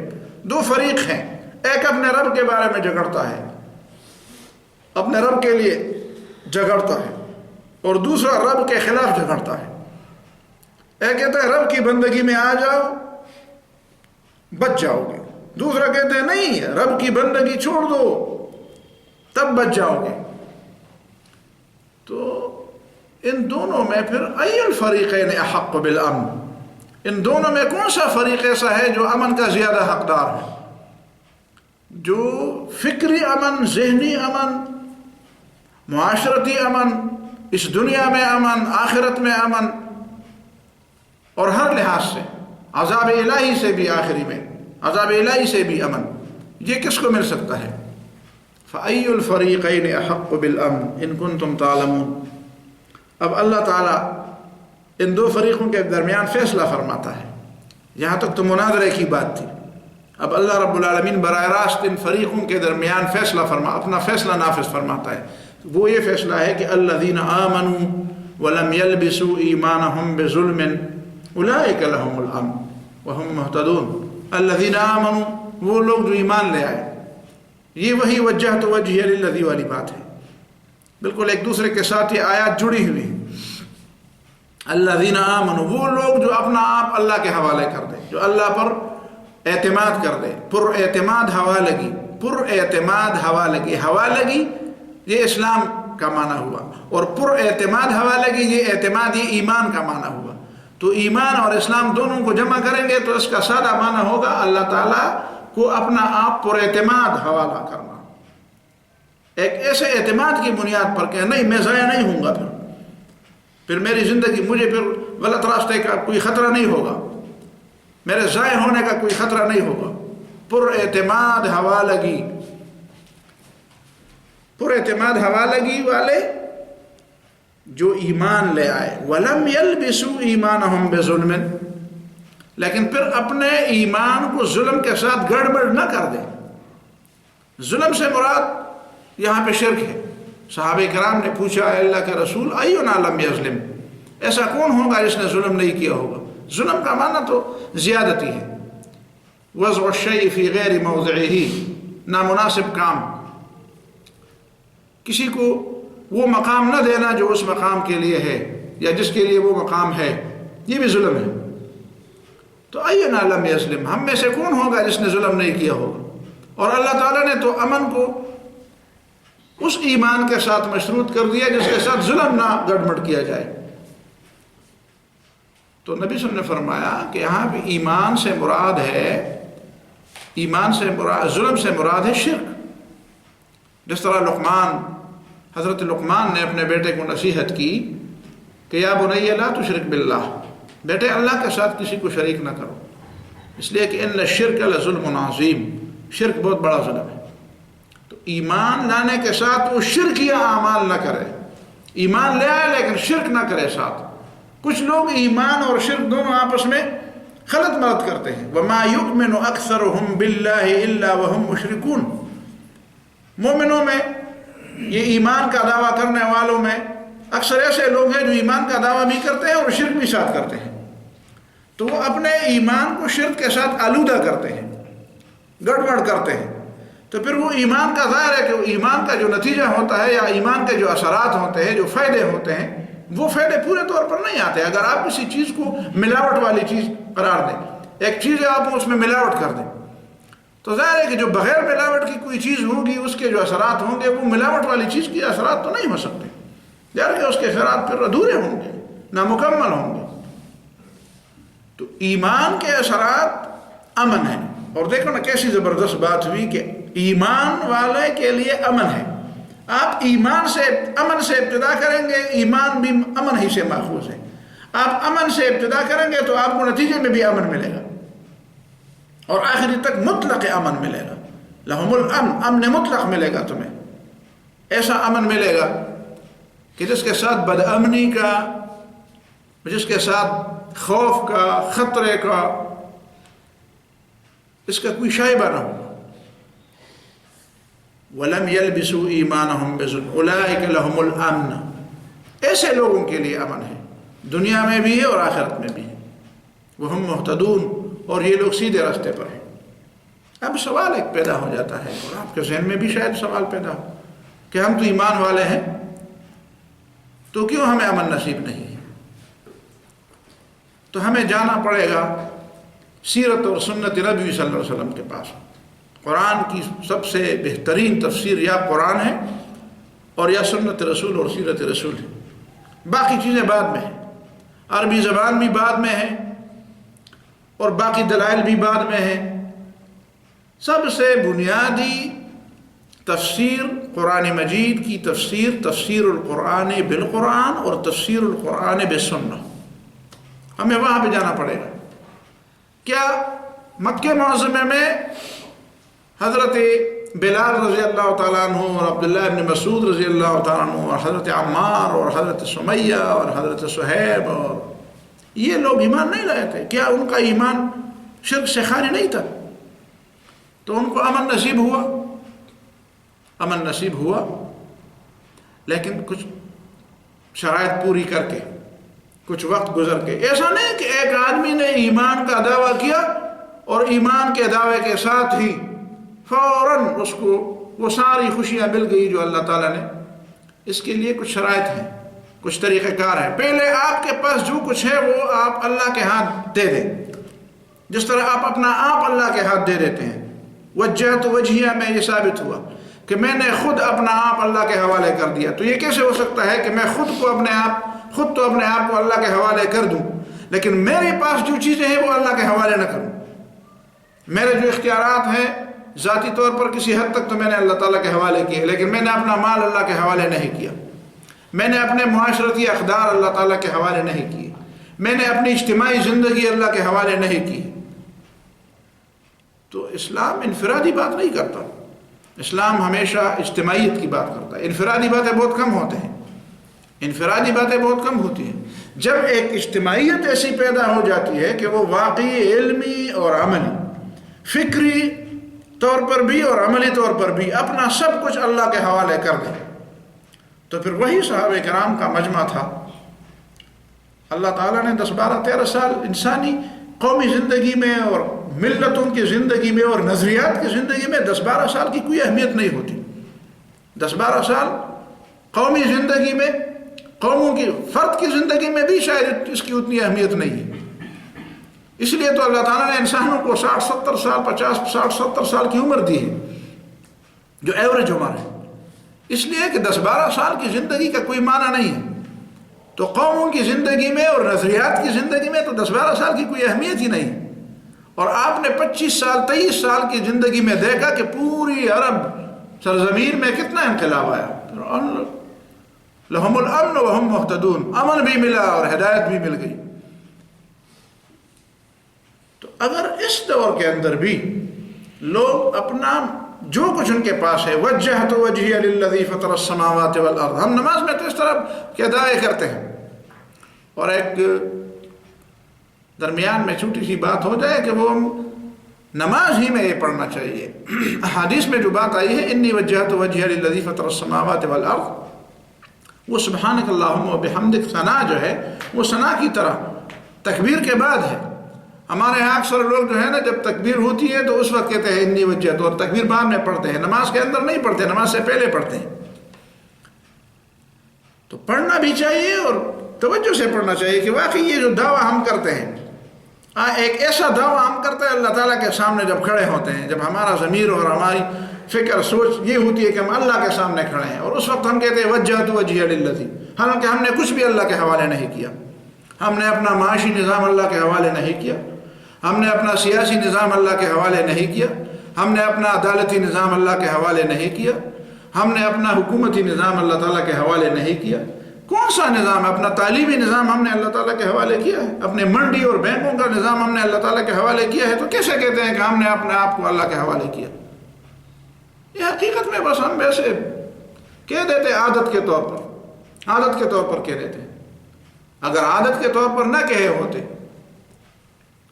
[SPEAKER 1] دو فریق ہیں، ایک اپنے رب کے بارے میں جھگڑتا ہے، اپنے رب کے لیے جھگڑتا ہے، اور دوسرا رب کے خلاف جھگڑتا ہے۔ ایک کہتا ہے رب کی بندگی میں آ جاؤ بچ جاؤ گے، دوسرا کہتے ہیں نہیں، رب کی بندگی چھوڑ دو تب بچ جاؤ گے۔ تو ان دونوں میں پھر ای الفریقین احق بالامن، ان دونوں میں کون سا فریق ایسا ہے جو امن کا زیادہ حقدار ہے، جو فکری امن، ذہنی امن، معاشرتی امن، اس دنیا میں امن، آخرت میں امن، اور ہر لحاظ سے عذاب الہی سے بھی، آخری میں عذاب الہی سے بھی امن، یہ کس کو مل سکتا ہے؟ فَأَيُّ الْفَرِيقَيْنِ أَحَقُّ بِالْأَمْنِ إِن كُنتُمْ تَعْلَمُونَ۔ اب اللہ تعالیٰ ان دو فریقوں کے درمیان فیصلہ فرماتا ہے، یہاں تک تو مناظرے کی بات تھی، اب اللہ رب العالمین براہ راست ان فریقوں کے درمیان اپنا فیصلہ نافذ فرماتا ہے۔ وہ یہ فیصلہ ہے کہ الذین آمنوا ولم يلبسوا ایمانہم بظلم اولئک لہم الامن وہم مہتدون۔ الذین آمنوا، وہ لوگ جو ایمان لے آئے، یہ وہی وجہت وجہی للذی والی بات ہے، بالکل ایک دوسرے کے ساتھ یہ آیات جڑی ہوئی ہیں۔ الذین آمنوا، وہ لوگ جو اپنا آپ اللہ کے حوالے کر دیں، جو اللہ پر اعتماد کر دیں، پر اعتماد حوالگی، پر اعتماد حوالگی، حوالگی یہ اسلام کا معنی ہوا، اور پر اعتماد حوالگی یہ اعتماد، یہ ایمان کا معنی ہوا۔ تو ایمان اور اسلام دونوں کو جمع کریں گے تو اس کا سادہ معنی ہوگا اللہ تعالیٰ کو اپنا آپ پر اعتماد حوالہ کرنا، ایک ایسے اعتماد کی بنیاد پر کہ نہیں، میں ضائع نہیں ہوں گا، پھر میری زندگی، مجھے پھر غلط راستے کا کوئی خطرہ نہیں ہوگا، میرے ضائع ہونے کا کوئی خطرہ نہیں ہوگا، پر اعتماد حوالگی والے جو ایمان لے آئے، وَلَمْ يَلْبِسُوا إِيمَانَهُمْ بِظُلْمٍ، لیکن پھر اپنے ایمان کو ظلم کے ساتھ گڑبڑ نہ کر دیں۔ ظلم سے مراد یہاں پہ شرک ہے۔ صحابہ کرام نے پوچھا، اے اللہ کے رسول، أَيُّنَا لَمْ يَظْلِمْ، ایسا کون ہوگا جس نے ظلم نہیں کیا ہوگا؟ ظلم کا معنی تو زیادتی ہے، وضع الشیء فی غیر موضعہ، نامناسب کام، کسی کو وہ مقام نہ دینا جو اس مقام کے لیے ہے یا جس کے لیے وہ مقام ہے، یہ بھی ظلم ہے۔ تو اینا لم یظلم، ہم میں سے کون ہوگا جس نے ظلم نہیں کیا ہوگا؟ اور اللہ تعالیٰ نے تو امن کو اس ایمان کے ساتھ مشروط کر دیا جس کے ساتھ ظلم نہ گڑبڑ کیا جائے۔ تو نبی صلی اللہ علیہ وسلم نے فرمایا کہ یہاں بھی ایمان سے مراد ہے، ظلم سے مراد ہے شرک۔ جس طرح حضرت لقمان نے اپنے بیٹے کو نصیحت کی کہ یا بنی لا تشرک باللہ، بیٹے اللہ کے ساتھ کسی کو شریک نہ کرو، اس لیے کہ ان الشرک لظلم عظیم، شرک بہت بڑا ظلم ہے۔ تو ایمان لانے کے ساتھ وہ شرکیہ اعمال نہ کرے، ایمان لے آئے لیکن شرک نہ کرے ساتھ۔ کچھ لوگ ایمان اور شرک دونوں آپس میں خلط ملط کرتے ہیں۔ وما یؤمن اکثرهم باللہ الا وهم مشرکون، مومنوں میں، یہ ایمان کا دعویٰ کرنے والوں میں اکثر ایسے لوگ ہیں جو ایمان کا دعویٰ بھی کرتے ہیں اور شرک بھی ساتھ کرتے ہیں، تو وہ اپنے ایمان کو شرک کے ساتھ آلودہ کرتے ہیں، گڑبڑ کرتے ہیں۔ تو پھر وہ ایمان کا ظاہر ہے کہ وہ ایمان کا جو نتیجہ ہوتا ہے یا ایمان کے جو اثرات ہوتے ہیں، جو فائدے ہوتے ہیں، وہ فائدے پورے طور پر نہیں آتے۔ اگر آپ کسی چیز کو ملاوٹ والی چیز قرار دیں، ایک چیز ہے آپ اس میں ملاوٹ کر دیں، تو ظاہر ہے کہ جو بغیر ملاوٹ کی کوئی چیز ہوگی اس کے جو اثرات ہوں گے وہ ملاوٹ والی چیز کے اثرات تو نہیں ہو سکتے، ظاہر کہ اس کے اثرات پھر ادھورے ہوں گے، نامکمل ہوں گے۔ تو ایمان کے اثرات امن ہے، اور دیکھو نا کیسی زبردست بات ہوئی کہ ایمان والے کے لیے امن ہے۔ آپ ایمان سے، امن سے ابتدا کریں گے، ایمان بھی امن ہی سے ماخوذ ہے۔ آپ امن سے ابتدا کریں گے تو آپ کو نتیجے میں بھی امن ملے گا، اور آخری تک مطلق امن ملے گا۔ لہم الامن، امن مطلق ملے گا تمہیں، ایسا امن ملے گا کہ جس کے ساتھ بد امنی کا، جس کے ساتھ خوف کا، خطرے کا، اس کا کوئی شائبہ نہ ہوگا۔ وَلَمْ يَلْبِسُوا إِيمَانَهُمْ بِظُلْمٍ أُولَٰئِكَ لَهُمُ الْأَمْنُ، ایسے لوگوں کے لیے امن ہے، دنیا میں بھی ہے اور آخرت میں بھی ہے۔ وَهُمْ مُهْتَدُونَ، اور یہ لوگ سیدھے راستے پر ہیں۔ اب سوال ایک پیدا ہو جاتا ہے، اور آپ کے ذہن میں بھی شاید سوال پیدا ہو کہ ہم تو ایمان والے ہیں، تو کیوں ہمیں امن نصیب نہیں ہے؟ تو ہمیں جانا پڑے گا سیرت اور سنت نبی صلی اللہ علیہ وسلم کے پاس۔ قرآن کی سب سے بہترین تفسیر یا قرآن ہے اور یا سنت رسول اور سیرت رسول ہے، باقی چیزیں بعد میں ہیں، عربی زبان بھی بعد میں ہے اور باقی دلائل بھی بعد میں ہیں۔ سب سے بنیادی تفسیر قرآن مجید کی تفسیر، تفسیر القرآن بالقرآن اور تفسیر القرآن بالسنہ، ہمیں وہاں پہ جانا پڑے گا۔ کیا مکہ معظمہ میں حضرت بلال رضی اللہ تعالیٰ عنہ اور عبداللہ ابن مسعود رضی اللہ تعالیٰ عنہ اور حضرت عمار اور حضرت سمیہ اور حضرت صہیب اور یہ لوگ ایمان نہیں لائے تھے؟ کیا ان کا ایمان شرک سے خالی نہیں تھا؟ تو ان کو امن نصیب ہوا، امن نصیب ہوا، لیکن کچھ شرائط پوری کر کے، کچھ وقت گزر کے۔ ایسا نہیں کہ ایک آدمی نے ایمان کا دعویٰ کیا اور ایمان کے دعوے کے ساتھ ہی فوراً اس کو وہ ساری خوشیاں مل گئی جو اللہ تعالیٰ نے۔ اس کے لیے کچھ شرائط ہیں، کچھ طریقہ کار ہے۔ پہلے آپ کے پاس جو کچھ ہے وہ آپ اللہ کے ہاتھ دے دیں، جس طرح آپ اپنا آپ اللہ کے ہاتھ دے دیتے ہیں۔ وجہت وجہیہ میں یہ ثابت ہوا کہ میں نے خود اپنا آپ اللہ کے حوالے کر دیا۔ تو یہ کیسے ہو سکتا ہے کہ میں خود تو اپنے آپ کو اللہ کے حوالے کر دوں، لیکن میرے پاس جو چیزیں ہیں وہ اللہ کے حوالے نہ کروں؟ میرے جو اختیارات ہیں ذاتی طور پر کسی حد تک تو میں نے اللہ تعالیٰ کے حوالے کیے، لیکن میں نے اپنا مال اللہ کے حوالے نہیں کیا، میں نے اپنے معاشرتی اقدار اللہ تعالیٰ کے حوالے نہیں کیے، میں نے اپنی اجتماعی زندگی اللہ کے حوالے نہیں کی۔ تو اسلام انفرادی بات نہیں کرتا، اسلام ہمیشہ اجتماعیت کی بات کرتا ہے. انفرادی باتیں بہت کم ہوتے ہیں، انفرادی باتیں بہت کم ہوتی ہیں. جب ایک اجتماعیت ایسی پیدا ہو جاتی ہے کہ وہ واقعی علمی اور عملی، فکری طور پر بھی اور عملی طور پر بھی اپنا سب کچھ اللہ کے حوالے کر دے، تو پھر وہی صحابہ کرام کا مجمع تھا. اللہ تعالیٰ نے 10 12 13 سال انسانی قومی زندگی میں اور ملتوں کی زندگی میں اور نظریات کی زندگی میں 10 12 سال کی کوئی اہمیت نہیں ہوتی. 10 12 سال قومی زندگی میں، قوموں کی فرد کی زندگی میں بھی شاید اس کی اتنی اہمیت نہیں ہے. اس لیے تو اللہ تعالیٰ نے انسانوں کو 60 70 سال 50 60 70 سال کی عمر دی ہے، جو ایوریج عمر ہے. اس لیے کہ 10 12 سال کی زندگی کا کوئی معنی نہیں ہے. تو قوموں کی زندگی میں اور نظریات کی زندگی میں تو 10 12 سال کی کوئی اہمیت ہی نہیں. اور آپ نے 25 سال 23 سال کی زندگی میں دیکھا کہ پوری عرب سرزمین میں کتنا انقلاب آیا. لہم الامن وہم مہتدون، امن بھی ملا اور ہدایت بھی مل گئی. تو اگر اس دور کے اندر بھی لوگ اپنا جو کچھ ان کے پاس ہے، وجہت وجہی للذی فطر السماوات والارض، ہم نماز میں تو اس طرح کے دعائے کرتے ہیں. اور ایک درمیان میں چھوٹی سی بات ہو جائے کہ وہ نماز ہی میں یہ پڑھنا چاہیے. حدیث میں جو بات آئی ہے انی وجہت وجہی للذی فطر السماوات والارض، وہ سبحانک اللہم و بحمدک ثنا جو ہے وہ ثنا کی طرح تکبیر کے بعد ہے. ہمارے یہاں اکثر لوگ جو ہے نا جب تکبیر ہوتی ہے تو اس وقت کہتے ہیں انی وجہت، اور تکبیر بعد میں پڑھتے ہیں، نماز کے اندر نہیں پڑھتے، نماز سے پہلے پڑھتے ہیں. تو پڑھنا بھی چاہیے اور توجہ سے پڑھنا چاہیے کہ واقعی یہ جو دعویٰ ہم کرتے ہیں، ایک ایسا دعویٰ ہم کرتے ہیں اللہ تعالیٰ کے سامنے جب کھڑے ہوتے ہیں، جب ہمارا ضمیر اور ہماری فکر سوچ یہ ہوتی ہے کہ ہم اللہ کے سامنے کھڑے ہیں، اور اس وقت ہم کہتے ہیں وجہت وجہی للذی، حالانکہ ہم نے کچھ بھی اللہ کے حوالے نہیں کیا. ہم نے اپنا معاشی نظام اللہ کے حوالے نہیں کیا، ہم نے اپنا سیاسی نظام اللہ کے حوالے نہیں کیا، ہم نے اپنا عدالتی نظام اللہ کے حوالے نہیں کیا، ہم نے اپنا حکومتی نظام اللہ تعالیٰ کے حوالے نہیں کیا. کون سا نظام؟ اپنا تعلیمی نظام ہم نے اللہ تعالیٰ کے حوالے کیا ہے، اپنے منڈی اور بینکوں کا نظام ہم نے اللہ تعالیٰ کے حوالے کیا ہے. تو کیسے کہتے ہیں کہ ہم نے اپنے آپ کو اللہ کے حوالے کیا؟ یہ حقیقت میں بس ہم ویسے کہہ دیتے عادت کے طور پر، عادت کے طور پر کہہ دیتے. اگر عادت کے طور پر نہ کہے ہوتے،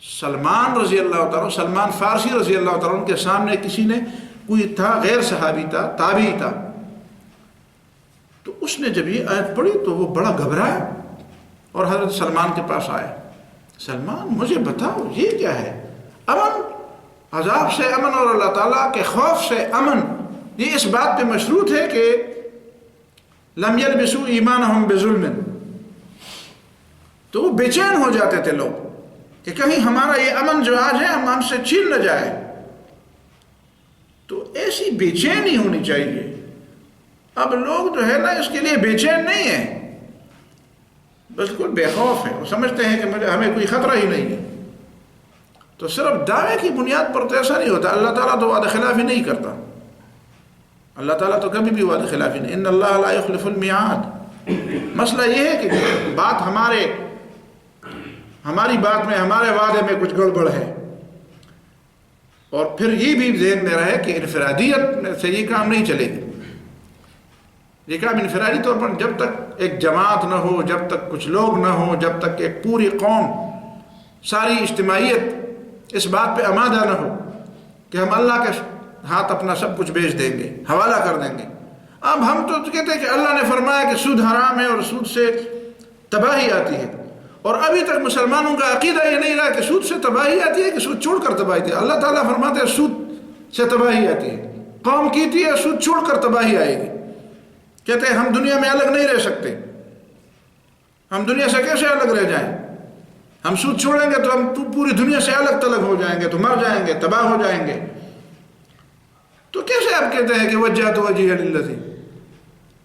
[SPEAKER 1] سلمان رضی اللہ تعالیٰ، سلمان فارسی رضی اللہ تعالیٰ ان کے سامنے کسی نے کوئی تھا، غیر صحابی تھا، تابعی تھا، تو اس نے جب یہ آیت پڑھی تو وہ بڑا گھبرایا اور حضرت سلمان کے پاس آیا. سلمان مجھے بتاؤ یہ کیا ہے؟ امن، عذاب سے امن اور اللہ تعالیٰ کے خوف سے امن، یہ اس بات پہ مشروط ہے کہ لم یلبسوا ایمانہم بظلم. تو وہ بے چین ہو جاتے تھے لوگ کہ کہیں ہمارا یہ امن جو آج ہے ہم سے چھین نہ جائے. تو ایسی بے چینی ہونی چاہیے. اب لوگ جو ہے نا اس کے لیے بے چین نہیں ہے، بالکل بے خوف ہے، وہ سمجھتے ہیں کہ ہمیں کوئی خطرہ ہی نہیں ہے. تو صرف دعوے کی بنیاد پر تو ایسا نہیں ہوتا. اللہ تعالیٰ تو وعدہ خلافی نہیں کرتا، اللہ تعالیٰ تو کبھی بھی وعدہ خلافی نہیں. ان اللہ لا یخلف المیعاد. مسئلہ یہ ہے کہ بات ہماری بات میں، ہمارے وعدے میں کچھ گڑبڑ ہے. اور پھر یہ بھی ذہن میں رہے کہ انفرادیت سے یہ کام نہیں چلے گی. یہ کام انفرادی طور پر جب تک ایک جماعت نہ ہو، جب تک کچھ لوگ نہ ہوں، جب تک ایک پوری قوم، ساری اجتماعیت اس بات پہ آمادہ نہ ہو کہ ہم اللہ کے ہاتھ اپنا سب کچھ بیچ دیں گے، حوالہ کر دیں گے. اب ہم تو کہتے ہیں کہ اللہ نے فرمایا کہ سود حرام ہے اور سود سے تباہی آتی ہے، اور ابھی تک مسلمانوں کا عقیدہ یہ نہیں رہا کہ سود سے تباہی آتی ہے کہ سود چھوڑ کر تباہی آتی ہے. اللہ تعالیٰ فرماتے ہیں سود سے تباہی آتی ہے. قوم کہتی ہے سود چھوڑ کر تباہی آئے گی. کہتے ہیں ہم دنیا میں الگ نہیں رہ سکتے، ہم دنیا سے کیسے الگ رہ جائیں؟ ہم سود چھوڑیں گے تو ہم پوری دنیا سے الگ تلگ ہو جائیں گے، تو مر جائیں گے، تباہ ہو جائیں گے. تو کیسے آپ کہتے ہیں کہ وجہت وجہی للذی؟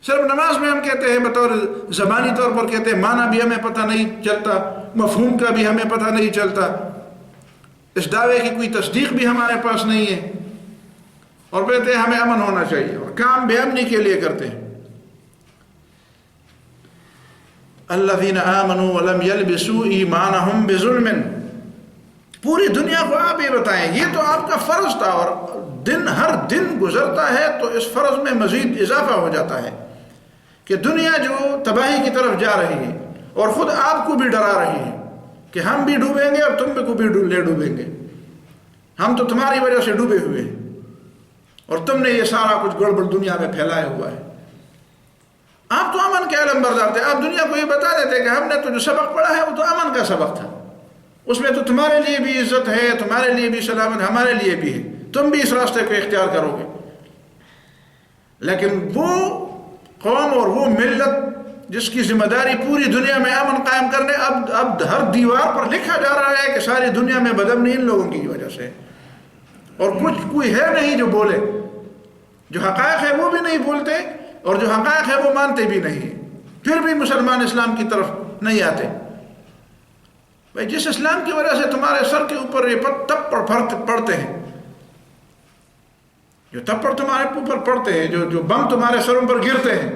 [SPEAKER 1] صرف نماز میں ہم کہتے ہیں، بطور زبانی طور پر کہتے ہیں، معنی بھی ہمیں پتہ نہیں چلتا، مفہوم کا بھی ہمیں پتہ نہیں چلتا، اس دعوے کی کوئی تصدیق بھی ہمارے پاس نہیں ہے، اور کہتے ہیں ہمیں امن ہونا چاہیے، اور کام بے امنی کے لیے کرتے ہیں. الذین آمنوا ولم یلبسوا ایمانہم بظلم. پوری دنیا کو آپ یہ بتائیں، یہ تو آپ کا فرض تھا، اور ہر دن گزرتا ہے تو اس فرض میں مزید اضافہ ہو جاتا ہے کہ دنیا جو تباہی کی طرف جا رہی ہے اور خود آپ کو بھی ڈرا رہی ہے کہ ہم بھی ڈوبیں گے اور تم کو بھی لے ڈوبیں گے، ہم تو تمہاری وجہ سے ڈوبے ہوئے ہیں اور تم نے یہ سارا کچھ گڑبڑ دنیا میں پھیلایا ہوا ہے۔ آپ تو امن کے علم بردار تھے، آپ دنیا کو یہ بتا دیتے کہ ہم نے تو جو سبق پڑھا ہے وہ تو امن کا سبق تھا، اس میں تو تمہارے لیے بھی عزت ہے، تمہارے لیے بھی سلامت، ہمارے لیے بھی ہے، تم بھی اس راستے کو اختیار کرو گے۔ لیکن وہ قوم اور وہ ملت جس کی ذمہ داری پوری دنیا میں امن قائم کرنے، اب ہر دیوار پر لکھا جا رہا ہے کہ ساری دنیا میں بدامنی ان لوگوں کی وجہ سے، اور کوئی ہے نہیں جو بولے، جو حقائق ہے وہ بھی نہیں بولتے اور جو حقائق ہے وہ مانتے بھی نہیں، پھر بھی مسلمان اسلام کی طرف نہیں آتے۔ بھائی جس اسلام کی وجہ سے تمہارے سر کے اوپر یہ تپڑ پڑتے ہیں، جو تپڑ تمہارے اوپر پڑتے ہیں، جو بم تمہارے سروں پر گرتے ہیں،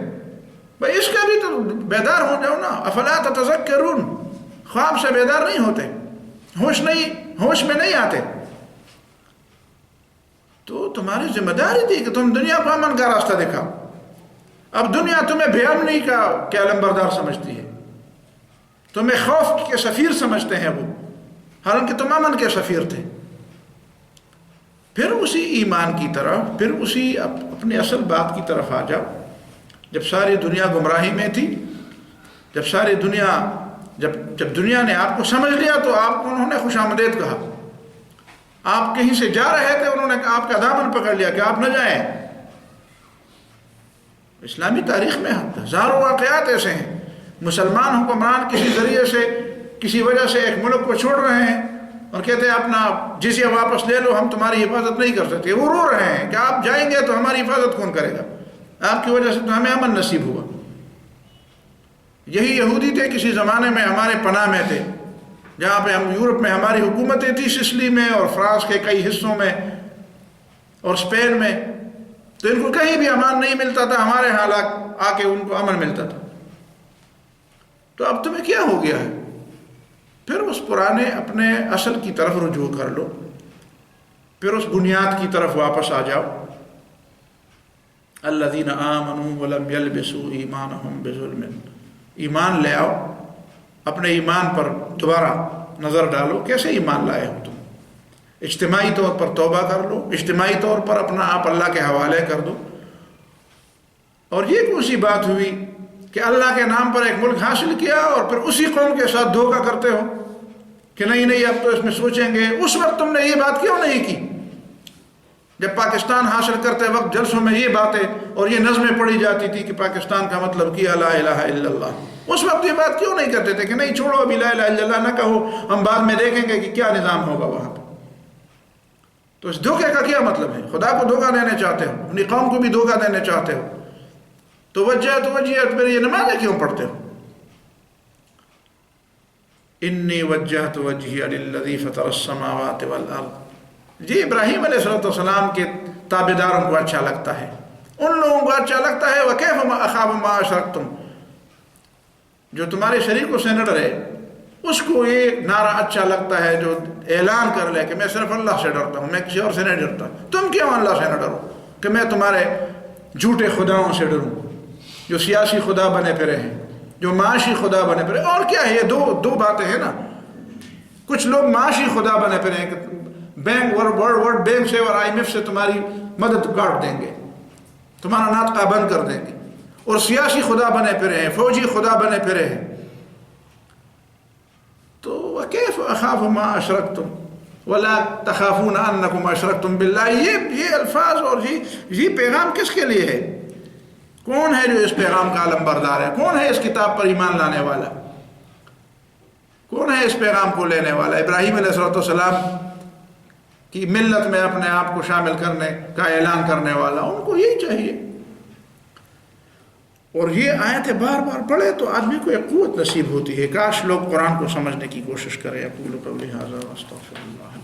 [SPEAKER 1] بھائی اس کا بھی تو بیدار ہو جاؤ نا۔ افلا تتذکرون، خواب سے بیدار نہیں ہوتے، ہوش میں نہیں آتے۔ تو تمہاری ذمہ داری تھی کہ تم دنیا کو امن کا راستہ دکھاؤ۔ اب دنیا تمہیں بے امنی کا علم بردار سمجھتی ہے، تمہیں خوف کے سفیر سمجھتے ہیں وہ، حالانکہ تم امن کے سفیر تھے۔ پھر اسی ایمان کی طرف، پھر اسی اپنی اصل بات کی طرف آ جاؤ۔ جب ساری دنیا گمراہی میں تھی، جب دنیا نے آپ کو سمجھ لیا تو انہوں نے خوش آمدید کہا۔ آپ کہیں سے جا رہے تھے، انہوں نے آپ کا دامن پکڑ لیا کہ آپ نہ جائیں۔ اسلامی تاریخ میں ہزاروں واقعات ایسے ہیں، مسلمان حکمران کسی ذریعے سے، کسی وجہ سے ایک ملک کو چھوڑ رہے ہیں اور کہتے ہیں اپنا جزیہ واپس لے لو، ہم تمہاری حفاظت نہیں کر سکتے۔ وہ رو رہے ہیں کہ آپ جائیں گے تو ہماری حفاظت کون کرے گا؟ آپ کی وجہ سے تو ہمیں امن نصیب ہوا۔ یہی یہودی تھے، کسی زمانے میں ہمارے پناہ میں تھے، جہاں پہ ہم یورپ میں ہماری حکومتیں تھی، سسلی میں اور فرانس کے کئی حصوں میں اور اسپین میں، تو ان کو کہیں بھی امان نہیں ملتا تھا، ہمارے ہاں آ کے ان کو امن ملتا تھا۔ تو اب تمہیں کیا ہو گیا ہے؟ پھر اس پرانے اپنے اصل کی طرف رجوع کر لو، پھر اس بنیاد کی طرف واپس آ جاؤ۔ الذین آمنوا ولم یلبسوا ایمانہم بظلم، ایمان لے آؤ، اپنے ایمان پر دوبارہ نظر ڈالو، کیسے ایمان لائے ہو تم؟ اجتماعی طور پر توبہ کر لو، اجتماعی طور پر اپنا آپ اللہ کے حوالے کر دو۔ اور یہ کون سی بات ہوئی کہ اللہ کے نام پر ایک ملک حاصل کیا اور پھر اسی قوم کے ساتھ دھوکہ کرتے ہو کہ نہیں اب تو اس میں سوچیں گے؟ اس وقت تم نے یہ بات کیوں نہیں کی جب پاکستان حاصل کرتے وقت جلسوں میں یہ باتیں اور یہ نظمیں پڑھی جاتی تھی کہ پاکستان کا مطلب کیا لا الہ الا اللہ؟ اس وقت یہ بات کیوں نہیں کرتے تھے کہ نہیں چھوڑو ابھی لا الہ الا اللہ نہ کہو، ہم بعد میں دیکھیں گے کہ کیا نظام ہوگا وہاں پہ؟ تو اس دھوکے کا کیا مطلب ہے؟ خدا کو دھوکہ دینے چاہتے ہو، اپنی قوم کو بھی دھوکہ دینے چاہتے ہو، تو پھر یہ نمازیں کیوں پڑھتے ہو؟ انی وجہت وجہی للذی فطر السماوات والارض، جی ابراہیم علیہ السلام کے تابعداروں کو اچھا لگتا ہے، ان لوگوں کو اچھا لگتا ہے۔ وکیف اخاف ما اشرکتم، جو تمہارے شریکوں سے نہ ڈرے، اس کو یہ نعرہ اچھا لگتا ہے جو اعلان کر لے کہ میں صرف اللہ سے ڈرتا ہوں، میں کسی اور سے نہیں ڈرتا۔ تم کیوں اللہ سے نہ ڈرو کہ میں تمہارے جھوٹے خداؤں سے ڈروں جو سیاسی خدا بنے پھرے ہیں، جو معاشی خدا بنے پھرے؟ اور کیا ہے؟ یہ دو باتیں ہیں نا۔ کچھ لوگ معاشی خدا بنے پھرے ہیں کہ بینک ورلڈ بینک سے اور IMF سے تمہاری مدد کاٹ دیں گے، تمہارا ناطقہ بند کر دیں گے، اور سیاسی خدا بنے پھرے ہیں، فوجی خدا بنے پھرے ہیں۔ تو وَكَيْفَ أَخَافُ مَا أَشْرَكْتُمْ وَلَا تَخَافُونَ أَنَّكُمْ أَشْرَكْتُمْ بِاللَّهِ، یہ الفاظ اور یہ پیغام کس کے لیے ہے؟ کون ہے جو اس پیغام کا علم بردار ہے؟ کون ہے اس کتاب پر ایمان لانے والا؟ کون ہے اس پیغام کو لینے والا؟ ابراہیم علیہ السلام کی ملت میں اپنے آپ کو شامل کرنے کا اعلان کرنے والا، ان کو یہی چاہیے۔ اور یہ آیتیں بار بار پڑھے تو آدمی کو ایک قوت نصیب ہوتی ہے۔ کاش لوگ قرآن کو سمجھنے کی کوشش کریں۔ اقول قولی ھذا واستغفر اللہ۔